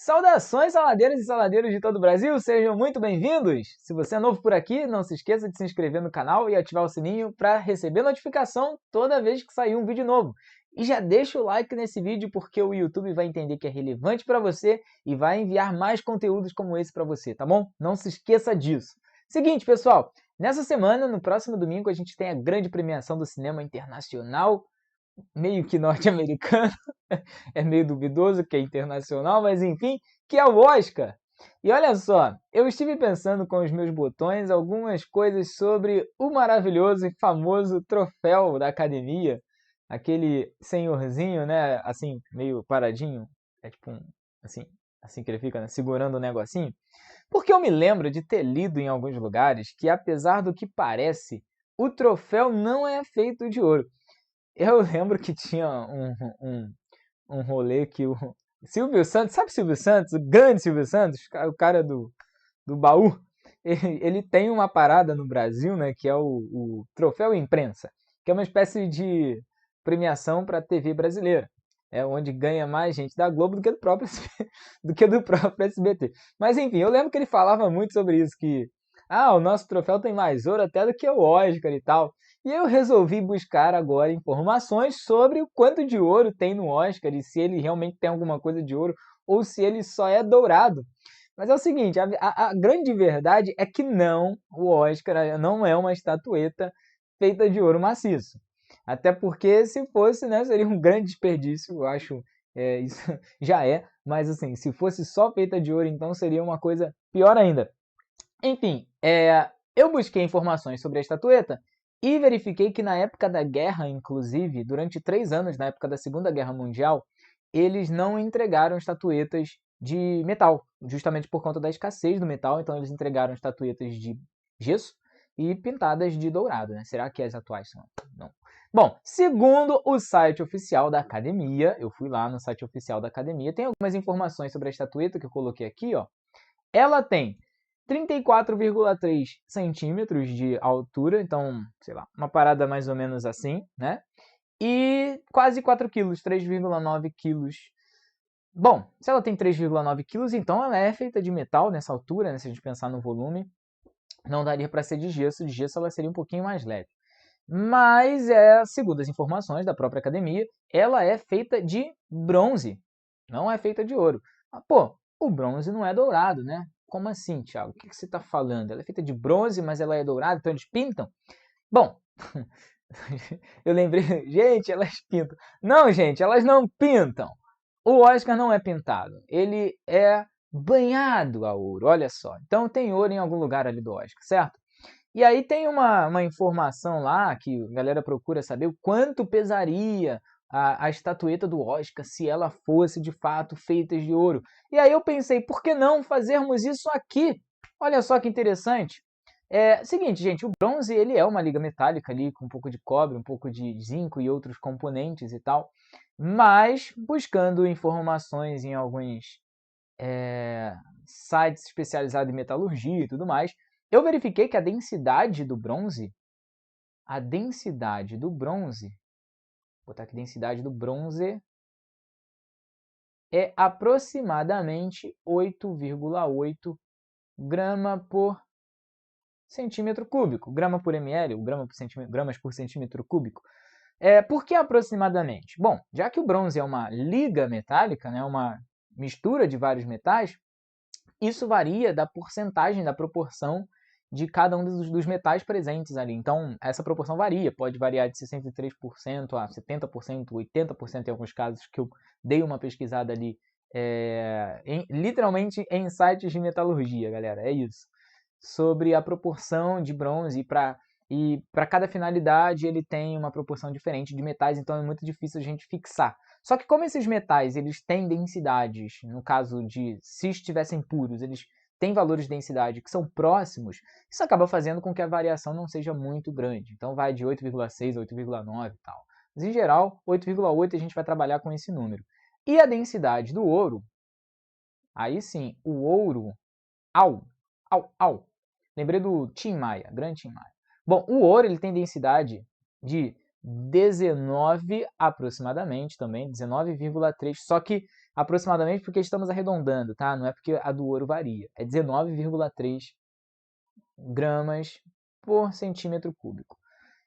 Saudações, saladeiras e saladeiros de todo o Brasil, sejam muito bem-vindos! Se você é novo por aqui, não se esqueça de se inscrever no canal e ativar o sininho para receber notificação toda vez que sair um vídeo novo. E já deixa o like nesse vídeo porque o YouTube vai entender que é relevante para você e vai enviar mais conteúdos como esse para você, tá bom? Não se esqueça disso. Seguinte, pessoal, nessa semana, no próximo domingo, a gente tem a grande premiação do cinema internacional, meio que norte-americano, é meio duvidoso que é internacional, mas enfim, que é o Oscar. E olha só, eu estive pensando com os meus botões algumas coisas sobre o maravilhoso e famoso troféu da academia, aquele senhorzinho, né, assim, meio paradinho, é tipo assim que ele fica, né, segurando o negocinho, porque eu me lembro de ter lido em alguns lugares que, apesar do que parece, o troféu não é feito de ouro. Eu lembro que tinha um rolê que o Silvio Santos, sabe Silvio Santos? O grande Silvio Santos, o cara do baú, ele tem uma parada no Brasil, né, que é o Troféu Imprensa, que é uma espécie de premiação para a TV brasileira. É onde ganha mais gente da Globo do que do que do próprio SBT. Mas enfim, eu lembro que ele falava muito sobre isso, que o nosso troféu tem mais ouro até do que o Oscar e tal. E eu resolvi buscar agora informações sobre o quanto de ouro tem no Oscar e se ele realmente tem alguma coisa de ouro ou se ele só é dourado. Mas é o seguinte, a grande verdade é que não, o Oscar não é uma estatueta feita de ouro maciço. Até porque se fosse, né, seria um grande desperdício, eu acho, isso já é, mas assim, se fosse só feita de ouro, então seria uma coisa pior ainda. Enfim, eu busquei informações sobre a estatueta e verifiquei que na época da guerra, inclusive, durante 3 anos, na época da Segunda Guerra Mundial, eles não entregaram estatuetas de metal, justamente por conta da escassez do metal, então eles entregaram estatuetas de gesso e pintadas de dourado, né? Será que as atuais são? Não. Bom, segundo o site oficial da academia, eu fui lá no site oficial da academia, tem algumas informações sobre a estatueta que eu coloquei aqui, ó. Ela tem 34,3 centímetros de altura, então, sei lá, uma parada mais ou menos assim, né? E quase 4 quilos, 3,9 quilos. Bom, se ela tem 3,9 quilos, então ela é feita de metal nessa altura, né? Se a gente pensar no volume, não daria para ser de gesso. De gesso ela seria um pouquinho mais leve. Mas, segundo as informações da própria academia, ela é feita de bronze, não é feita de ouro. Mas, pô, o bronze não é dourado, né? Como assim, Thiago? O que você está falando? Ela é feita de bronze, mas ela é dourada, então eles pintam? Bom, eu lembrei, gente, elas pintam. Não, gente, elas não pintam. O Oscar não é pintado, ele é banhado a ouro, olha só. Então tem ouro em algum lugar ali do Oscar, certo? E aí tem uma informação lá que a galera procura saber o quanto pesaria a estatueta do Oscar se ela fosse de fato feita de ouro. E aí eu pensei, por que não fazermos isso aqui? Olha só que interessante. Seguinte, gente, o bronze ele é uma liga metálica ali com um pouco de cobre, um pouco de zinco e outros componentes e tal. Mas buscando informações em alguns sites especializados em metalurgia e tudo mais, eu verifiquei que vou botar aqui densidade do bronze é aproximadamente 8,8 grama por centímetro cúbico, grama por ml, ou gramas por centímetro cúbico. Por que aproximadamente? Bom, já que o bronze é uma liga metálica, né, uma mistura de vários metais, isso varia da porcentagem, da proporção de cada um dos metais presentes ali. Então, essa proporção varia, pode variar de 63% a 70%, 80% em alguns casos, que eu dei uma pesquisada ali, literalmente em sites de metalurgia, galera, é isso. Sobre a proporção de bronze e para cada finalidade ele tem uma proporção diferente de metais, então é muito difícil a gente fixar. Só que como esses metais eles têm densidades, no caso de se estivessem puros, eles têm valores de densidade que são próximos, isso acaba fazendo com que a variação não seja muito grande. Então vai de 8,6 a 8,9 e tal. Mas em geral, 8,8 a gente vai trabalhar com esse número. E a densidade do ouro, aí sim, o ouro, au, lembrei do Tim Maia, grande Tim Maia. Bom, o ouro ele tem densidade de 19 aproximadamente também, 19,3, só que aproximadamente porque estamos arredondando, tá? Não é porque a do ouro varia, é 19,3 gramas por centímetro cúbico.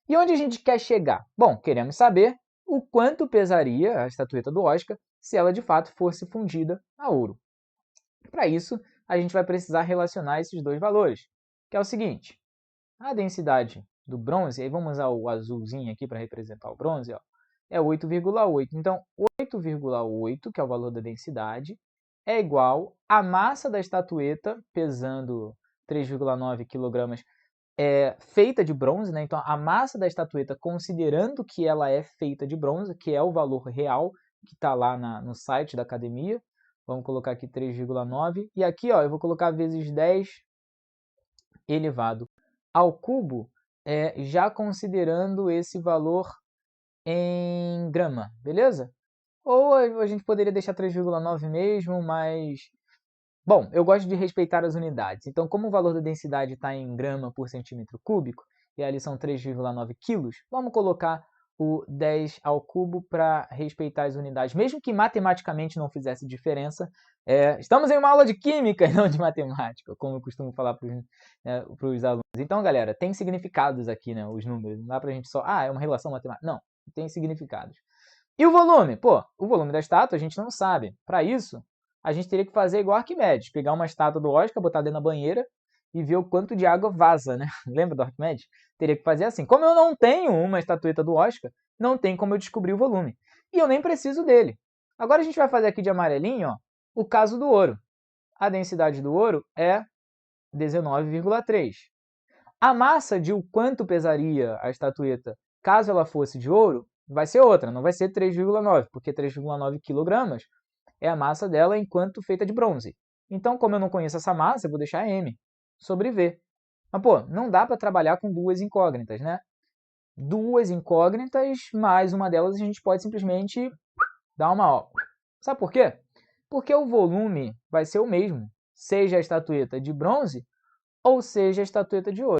E onde a gente quer chegar? Bom, queremos saber o quanto pesaria a estatueta do Oscar se ela de fato fosse fundida a ouro. Para isso, a gente vai precisar relacionar esses dois valores, que é o seguinte: a densidade do bronze, aí vamos usar o azulzinho aqui para representar o bronze, ó, é 8,8. Então, 8,8, que é o valor da densidade, é igual à massa da estatueta, pesando 3,9 kg, feita de bronze, né? Então, a massa da estatueta, considerando que ela é feita de bronze, que é o valor real que está lá no site da academia, vamos colocar aqui 3,9, e aqui ó, eu vou colocar vezes 10 elevado ao cubo, já considerando esse valor em grama, beleza? Ou a gente poderia deixar 3,9 mesmo, mas... Bom, eu gosto de respeitar as unidades. Então, como o valor da densidade está em grama por centímetro cúbico, e ali são 3,9 quilos, vamos colocar o 10 ao cubo para respeitar as unidades. Mesmo que matematicamente não fizesse diferença, estamos em uma aula de química e não de matemática, como eu costumo falar para os alunos. Então, galera, tem significados aqui, né, os números. Não dá para a gente só, é uma relação matemática. Não, tem significados. E o volume? Pô, o volume da estátua a gente não sabe. Para isso, a gente teria que fazer igual Arquimedes, pegar uma estátua do Oscar, botar dentro da banheira e ver o quanto de água vaza, né? Lembra do Arquimedes? Teria que fazer assim. Como eu não tenho uma estatueta do Oscar, não tem como eu descobrir o volume. E eu nem preciso dele. Agora a gente vai fazer aqui de amarelinho, ó, o caso do ouro. A densidade do ouro é 19,3. A massa de o quanto pesaria a estatueta caso ela fosse de ouro vai ser outra, não vai ser 3,9, porque 3,9 kg é a massa dela enquanto feita de bronze. Então, como eu não conheço essa massa, eu vou deixar M sobre V. Mas, pô, não dá para trabalhar com duas incógnitas, né? Duas incógnitas, mais uma delas a gente pode simplesmente dar uma ó. Sabe por quê? Porque o volume vai ser o mesmo, seja a estatueta de bronze ou seja a estatueta de ouro.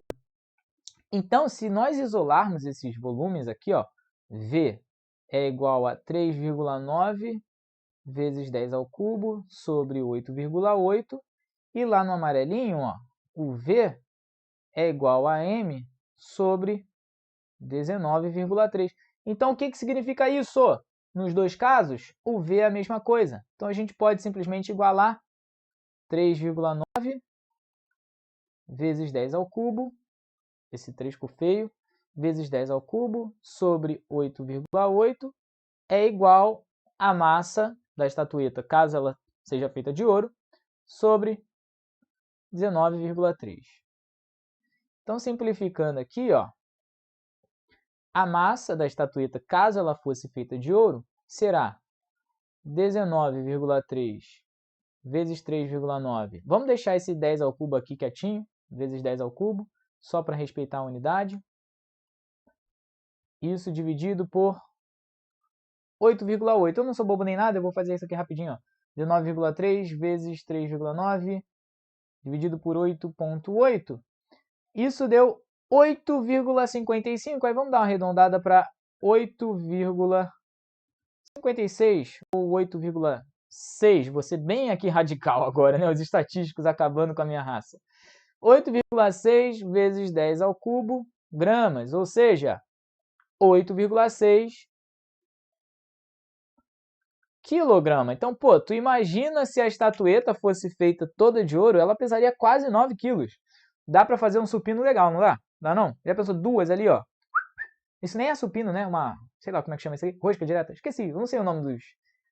Então, se nós isolarmos esses volumes aqui, ó, V é igual a 3,9 vezes 10 ao cubo sobre 8,8. E lá no amarelinho, ó, o V é igual a M sobre 19,3. Então, o que significa isso? Nos dois casos, o V é a mesma coisa. Então, a gente pode simplesmente igualar 3,9 vezes 10 ao cubo, esse 3 ficou feio, vezes 10 ao cubo sobre 8,8 é igual à massa da estatueta, caso ela seja feita de ouro, sobre 19,3. Então, simplificando aqui, ó, a massa da estatueta, caso ela fosse feita de ouro, será 19,3 vezes 3,9. Vamos deixar esse 10 ao cubo aqui quietinho, vezes 10 ao cubo, só para respeitar a unidade. Isso dividido por 8,8. Eu não sou bobo nem nada, eu vou fazer isso aqui rapidinho, ó. 19,3 vezes 3,9 dividido por 8,8. Isso deu 8,55. Aí vamos dar uma arredondada para 8,56 ou 8,6. Vou ser bem aqui radical agora, né? Os estatísticos acabando com a minha raça. 8,6 vezes 10 ao cubo gramas, ou seja, 8,6 quilograma. Então, pô, tu imagina se a estatueta fosse feita toda de ouro, ela pesaria quase 9 quilos. Dá para fazer um supino legal, não dá? Dá não? Já pensou duas ali, ó? Isso nem é supino, né? Uma, sei lá como é que chama isso aí, rosca direta. Esqueci, eu não sei o nome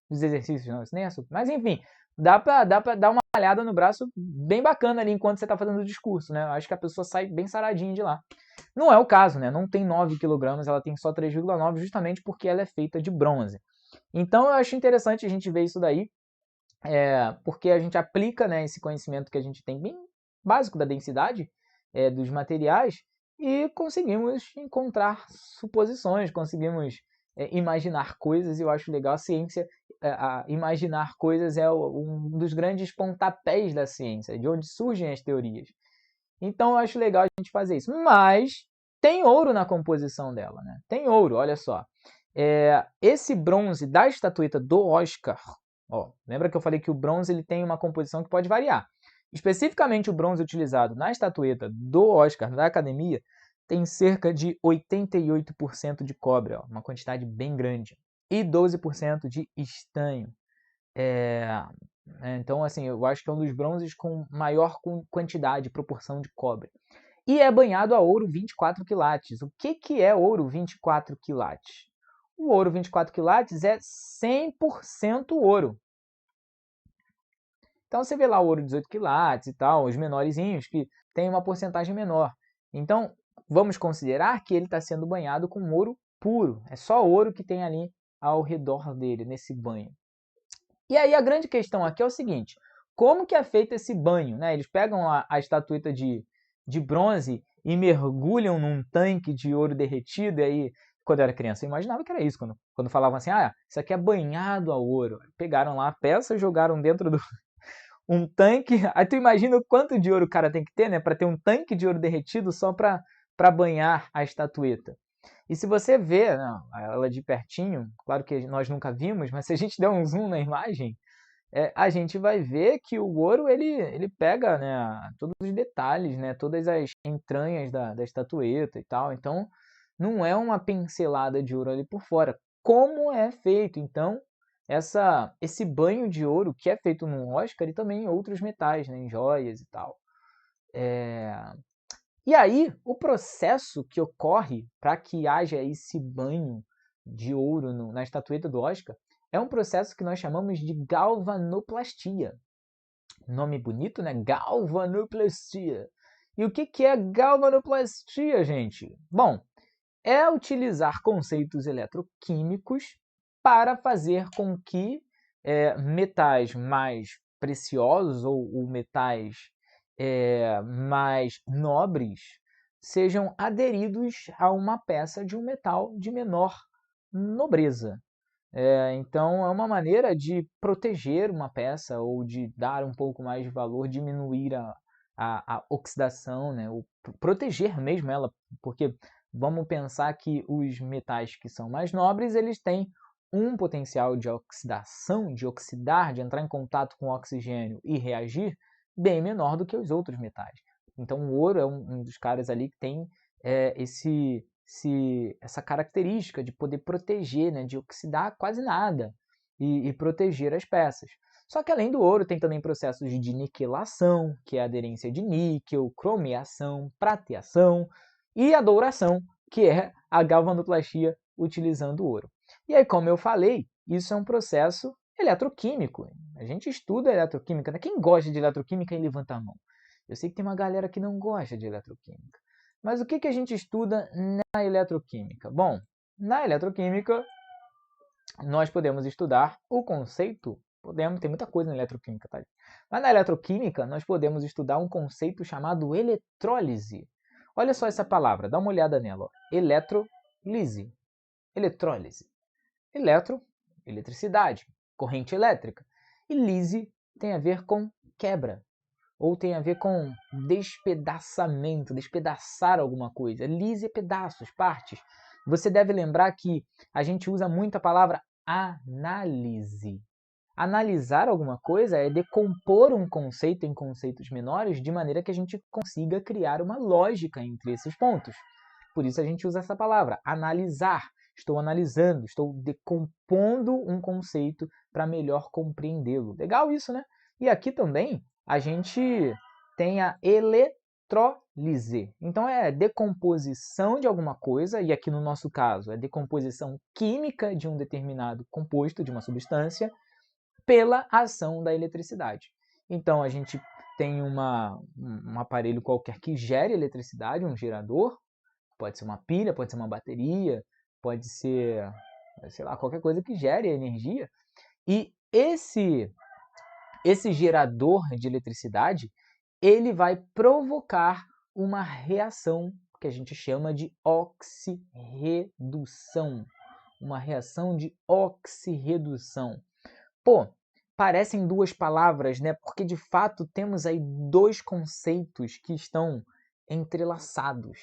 dos exercícios, não. Isso nem é supino. Mas enfim, dá pra dar uma malhada no braço bem bacana ali enquanto você tá fazendo o discurso, né? Eu acho que a pessoa sai bem saradinha de lá. Não é o caso, né? Não tem 9 kg, ela tem só 3,9 justamente porque ela é feita de bronze. Então eu acho interessante a gente ver isso daí, porque a gente aplica, né, esse conhecimento que a gente tem bem básico da densidade dos materiais e conseguimos encontrar suposições, conseguimos imaginar coisas, e eu acho legal a ciência, imaginar coisas é um dos grandes pontapés da ciência, de onde surgem as teorias. Então eu acho legal a gente fazer isso, mas tem ouro na composição dela, né? Tem ouro, olha só. Esse bronze da estatueta do Oscar, ó, lembra que eu falei que o bronze ele tem uma composição que pode variar. Especificamente o bronze utilizado na estatueta do Oscar da Academia tem cerca de 88% de cobre, ó, uma quantidade bem grande, e 12% de estanho. Então, assim, eu acho que é um dos bronzes com maior quantidade, proporção de cobre. E é banhado a ouro 24 quilates. O que é ouro 24 quilates? O ouro 24 quilates é 100% ouro. Então, você vê lá o ouro 18 quilates e tal, os menorzinhos, que tem uma porcentagem menor. Então, vamos considerar que ele está sendo banhado com ouro puro. É só ouro que tem ali ao redor dele, nesse banho. E aí a grande questão aqui é o seguinte, como que é feito esse banho? Né? Eles pegam a estatueta de bronze e mergulham num tanque de ouro derretido, e aí, quando eu era criança, eu imaginava que era isso, quando falavam assim, isso aqui é banhado a ouro. Pegaram lá a peça, jogaram dentro do um tanque, aí tu imagina o quanto de ouro o cara tem que ter, né, para ter um tanque de ouro derretido só para banhar a estatueta. E se você vê ela de pertinho, claro que nós nunca vimos, mas se a gente der um zoom na imagem, a gente vai ver que o ouro ele pega, né, todos os detalhes, né, todas as entranhas da estatueta e tal. Então, não é uma pincelada de ouro ali por fora. Como é feito, então, esse banho de ouro que é feito no Oscar e também em outros metais, né, em joias e tal. E aí, o processo que ocorre para que haja esse banho de ouro na estatueta do Oscar é um processo que nós chamamos de galvanoplastia. Nome bonito, né? Galvanoplastia. E o que é galvanoplastia, gente? Bom, é utilizar conceitos eletroquímicos para fazer com que metais mais preciosos ou metais mais nobres sejam aderidos a uma peça de um metal de menor nobreza. Então, é uma maneira de proteger uma peça ou de dar um pouco mais de valor, diminuir a oxidação, né? Ou proteger mesmo ela, porque vamos pensar que os metais que são mais nobres, eles têm um potencial de oxidação, de oxidar, de entrar em contato com o oxigênio e reagir, bem menor do que os outros metais. Então, o ouro é um dos caras ali que tem essa característica de poder proteger, né, de oxidar quase nada e proteger as peças. Só que além do ouro, tem também processos de niquelação, que é a aderência de níquel, cromeação, prateação, e a douração, que é a galvanoplastia utilizando ouro. E aí, como eu falei, isso é um processo eletroquímico. A gente estuda eletroquímica, né? Quem gosta de eletroquímica, levanta a mão. Eu sei que tem uma galera que não gosta de eletroquímica. Mas o que a gente estuda na eletroquímica? Bom, na eletroquímica, nós podemos estudar o conceito, tem muita coisa na eletroquímica, tá? Mas na eletroquímica, nós podemos estudar um conceito chamado eletrólise. Olha só essa palavra, dá uma olhada nela. Ó. Eletrolise. Eletrólise. Eletro, eletricidade, corrente elétrica. E lise tem a ver com quebra. Ou tem a ver com despedaçamento, despedaçar alguma coisa. Lise é pedaços, partes. Você deve lembrar que a gente usa muito a palavra análise. Analisar alguma coisa é decompor um conceito em conceitos menores de maneira que a gente consiga criar uma lógica entre esses pontos. Por isso a gente usa essa palavra, analisar. Estou analisando, estou decompondo um conceito para melhor compreendê-lo. Legal isso, né? E aqui também a gente tem a eletrólise. Então é decomposição de alguma coisa, e aqui no nosso caso é decomposição química de um determinado composto, de uma substância, pela ação da eletricidade. Então a gente tem um aparelho qualquer que gere eletricidade, um gerador, pode ser uma pilha, pode ser uma bateria, pode ser, sei lá, qualquer coisa que gere energia. E esse gerador de eletricidade, ele vai provocar uma reação que a gente chama de oxirredução. Uma reação de oxirredução. Pô, parecem duas palavras, né? Porque de fato temos aí dois conceitos que estão entrelaçados.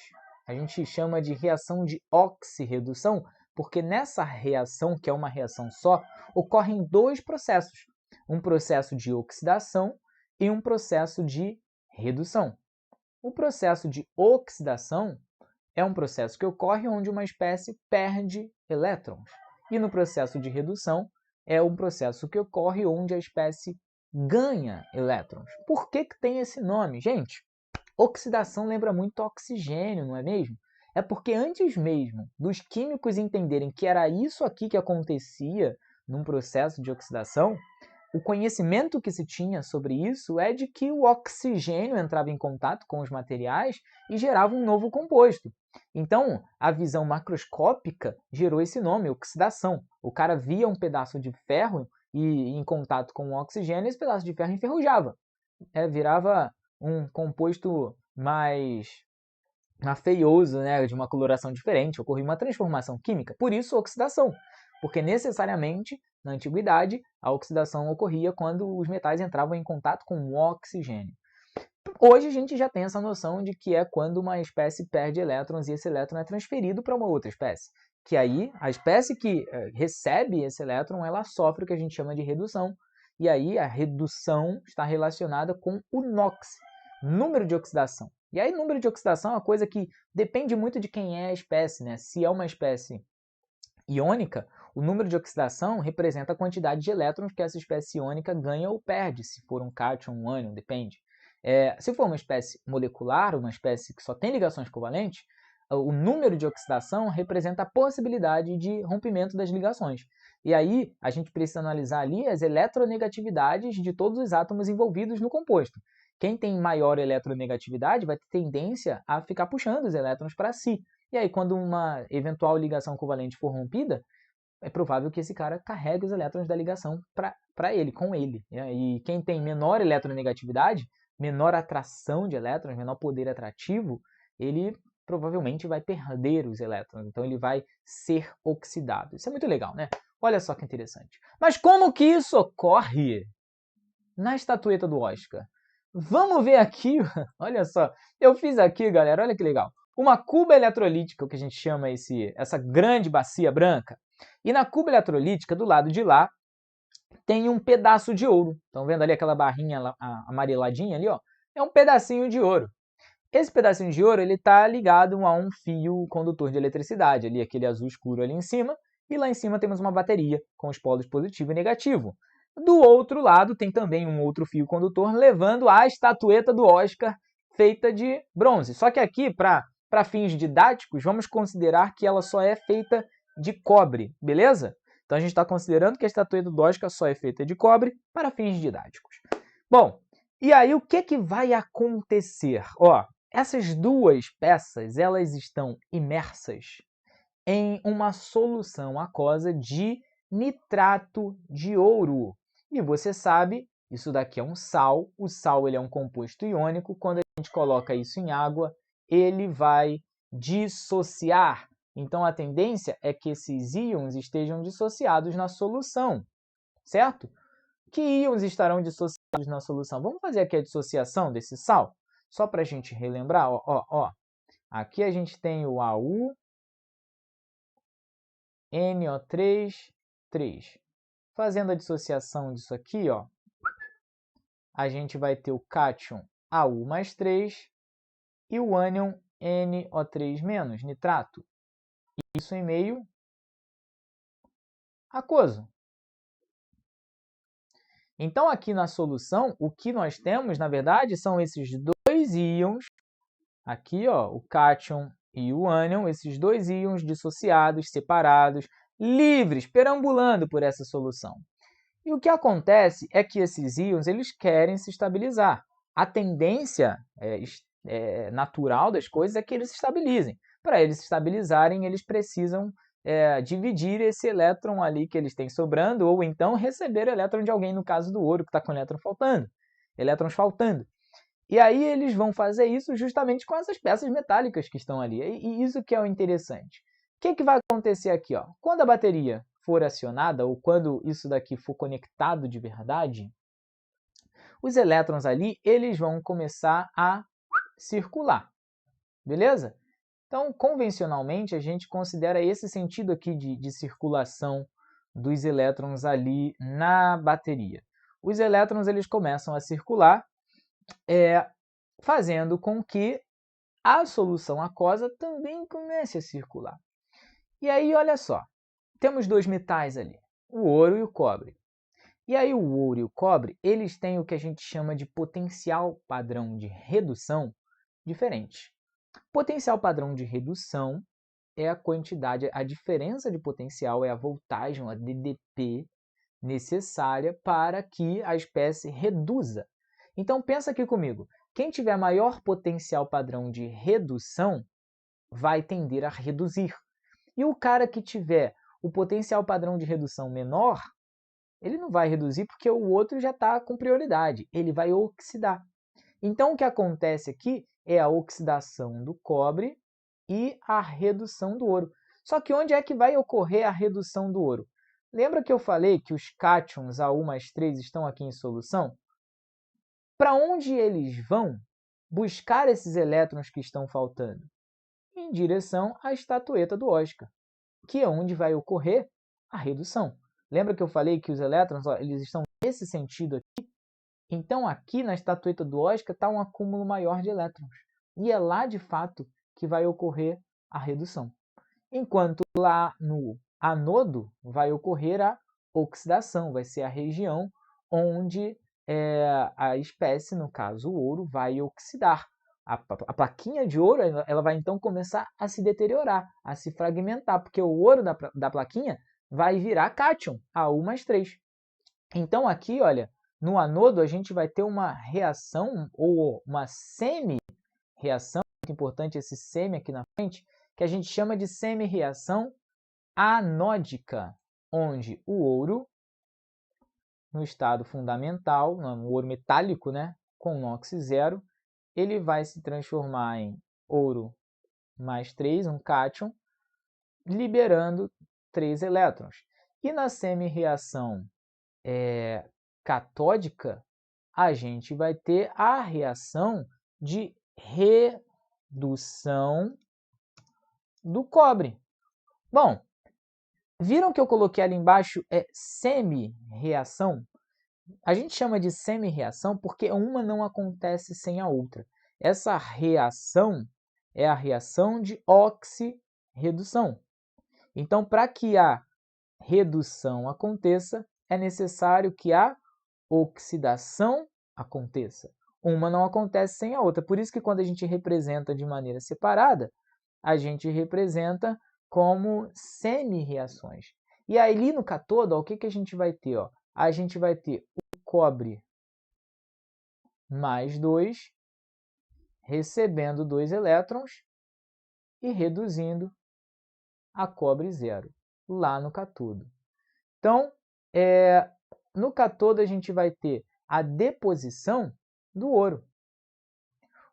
a gente chama de reação de oxirredução, porque nessa reação, que é uma reação só, ocorrem dois processos. Um processo de oxidação e um processo de redução. O processo de oxidação é um processo que ocorre onde uma espécie perde elétrons. E no processo de redução é um processo que ocorre onde a espécie ganha elétrons. Por que tem esse nome? Gente, oxidação lembra muito oxigênio, não é mesmo? É porque antes mesmo dos químicos entenderem que era isso aqui que acontecia num processo de oxidação, o conhecimento que se tinha sobre isso é de que o oxigênio entrava em contato com os materiais e gerava um novo composto. Então, a visão macroscópica gerou esse nome, oxidação. O cara via um pedaço de ferro e em contato com o oxigênio, esse pedaço de ferro enferrujava. Virava um composto mais feioso, né, de uma coloração diferente, ocorria uma transformação química, por isso oxidação, porque necessariamente, na antiguidade, a oxidação ocorria quando os metais entravam em contato com o oxigênio. Hoje a gente já tem essa noção de que é quando uma espécie perde elétrons e esse elétron é transferido para uma outra espécie, que aí a espécie que recebe esse elétron, ela sofre o que a gente chama de redução, e aí a redução está relacionada com o NOx, número de oxidação. E aí, número de oxidação é uma coisa que depende muito de quem é a espécie, né? Se é uma espécie iônica, o número de oxidação representa a quantidade de elétrons que essa espécie iônica ganha ou perde, se for um cátion, um ânion, depende. Se for uma espécie molecular, uma espécie que só tem ligações covalentes, o número de oxidação representa a possibilidade de rompimento das ligações. E aí, a gente precisa analisar ali as eletronegatividades de todos os átomos envolvidos no composto. Quem tem maior eletronegatividade vai ter tendência a ficar puxando os elétrons para si. E aí, quando uma eventual ligação covalente for rompida, é provável que esse cara carregue os elétrons da ligação para ele, com ele. E quem tem menor eletronegatividade, menor atração de elétrons, menor poder atrativo, ele provavelmente vai perder os elétrons. Então, ele vai ser oxidado. Isso é muito legal, né? Olha só que interessante. Mas como que isso ocorre na estatueta do Oscar? Vamos ver aqui, olha só, eu fiz aqui, galera, olha que legal. Uma cuba eletrolítica, o que a gente chama essa grande bacia branca. E na cuba eletrolítica, do lado de lá, tem um pedaço de ouro. Estão vendo ali aquela barrinha amareladinha ali, ó? É um pedacinho de ouro. Esse pedacinho de ouro, ele está ligado a um fio condutor de eletricidade, ali, aquele azul escuro ali em cima, e lá em cima temos uma bateria com os polos positivo e negativo. Do outro lado tem também um outro fio condutor levando a estatueta do Oscar feita de bronze. Só que aqui, para fins didáticos, vamos considerar que ela só é feita de cobre, beleza? Então a gente está considerando que a estatueta do Oscar só é feita de cobre para fins didáticos. Bom, e aí o que vai acontecer? Ó, essas duas peças, elas estão imersas em uma solução aquosa de nitrato de ouro. E você sabe, isso daqui é um sal. O sal ele é um composto iônico. Quando a gente coloca isso em água, ele vai dissociar. Então, a tendência é que esses íons estejam dissociados na solução, certo? Que íons estarão dissociados na solução? Vamos fazer aqui a dissociação desse sal? Só para a gente relembrar, ó. Aqui a gente tem o AU, NO3, 3. Fazendo a dissociação disso aqui, ó, a gente vai ter o cátion AU mais 3 e o ânion NO3-, nitrato. Isso em meio aquoso. Então, aqui na solução, o que nós temos, na verdade, são esses dois íons, aqui, ó, o cátion e o ânion, esses dois íons dissociados, separados, livres, perambulando por essa solução. E o que acontece é que esses íons eles querem se estabilizar. A tendência natural das coisas é que eles se estabilizem. Para eles se estabilizarem, eles precisam dividir esse elétron ali que eles têm sobrando, ou então receber o elétron de alguém, no caso do ouro, que está com elétrons faltando. E aí eles vão fazer isso justamente com essas peças metálicas que estão ali. E isso que é o interessante. O que vai acontecer aqui? Ó? Quando a bateria for acionada, ou quando isso daqui for conectado de verdade, os elétrons ali eles vão começar a circular, beleza? Então, convencionalmente, a gente considera esse sentido aqui de circulação dos elétrons ali na bateria. Os elétrons eles começam a circular, fazendo com que a solução aquosa também comece a circular. E aí, olha só, temos dois metais ali, o ouro e o cobre. E aí o ouro e o cobre, eles têm o que a gente chama de potencial padrão de redução diferente. Potencial padrão de redução é a quantidade, a diferença de potencial, é a voltagem, a DDP, necessária para que a espécie reduza. Então pensa aqui comigo, quem tiver maior potencial padrão de redução vai tender a reduzir. E o cara que tiver o potencial padrão de redução menor, ele não vai reduzir porque o outro já está com prioridade, ele vai oxidar. Então o que acontece aqui é a oxidação do cobre e a redução do ouro. Só que onde é que vai ocorrer a redução do ouro? Lembra que eu falei que os cátions AU mais 3 estão aqui em solução? Para onde eles vão buscar esses elétrons que estão faltando? Em direção à estatueta do Oscar, que é onde vai ocorrer a redução. Lembra que eu falei que os elétrons eles estão nesse sentido aqui? Então, aqui na estatueta do Oscar está um acúmulo maior de elétrons. E é lá, de fato, que vai ocorrer a redução. Enquanto lá no anodo vai ocorrer a oxidação, vai ser a região onde a espécie, no caso o ouro, vai oxidar. A plaquinha de ouro ela vai então começar a se deteriorar, a se fragmentar, porque o ouro da plaquinha vai virar cátion, AU mais 3. Então aqui, olha, no anodo a gente vai ter uma reação ou uma semi-reação, muito importante esse semi aqui na frente, que a gente chama de semi-reação anódica, onde o ouro, no estado fundamental, no ouro metálico, né, com NOx zero, ele vai se transformar em ouro mais 3, um cátion, liberando 3 elétrons. E na semi-reação catódica, a gente vai ter a reação de redução do cobre. Bom, viram que eu coloquei ali embaixo semi-reação? A gente chama de semi-reação porque uma não acontece sem a outra. Essa reação é a reação de oxirredução. Então, para que a redução aconteça, é necessário que a oxidação aconteça. Uma não acontece sem a outra. Por isso que quando a gente representa de maneira separada, a gente representa como semi-reações. E aí, ali no cátodo, o que a gente vai ter? Ó? A gente vai ter o cobre mais 2, recebendo 2 elétrons e reduzindo a cobre zero, lá no cátodo. Então, no cátodo a gente vai ter a deposição do ouro.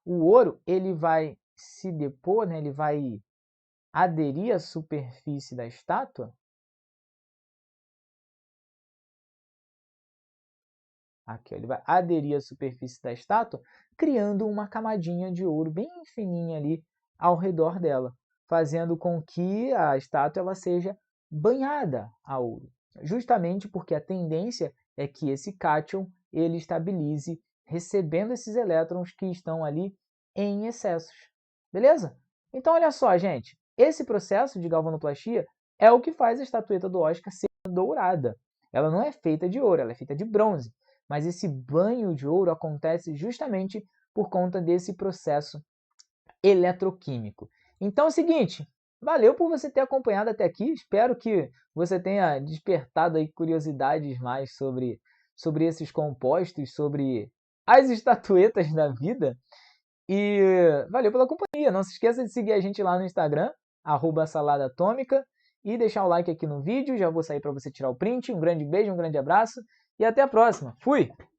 O ouro ele vai se depor, né, ele vai aderir à superfície da estátua. Aqui, ele vai aderir à superfície da estátua, criando uma camadinha de ouro bem fininha ali ao redor dela, fazendo com que a estátua ela seja banhada a ouro. Justamente porque a tendência é que esse cátion ele estabilize recebendo esses elétrons que estão ali em excessos. Beleza? Então, olha só, gente. Esse processo de galvanoplastia é o que faz a estatueta do Oscar ser dourada. Ela não é feita de ouro, ela é feita de bronze. Mas esse banho de ouro acontece justamente por conta desse processo eletroquímico. Então é o seguinte, valeu por você ter acompanhado até aqui. Espero que você tenha despertado aí curiosidades mais sobre esses compostos, sobre as estatuetas da vida. E valeu pela companhia. Não se esqueça de seguir a gente lá no Instagram, @saladatômica, e deixar o like aqui no vídeo. Já vou sair para você tirar o print. Um grande beijo, um grande abraço e até a próxima. Fui!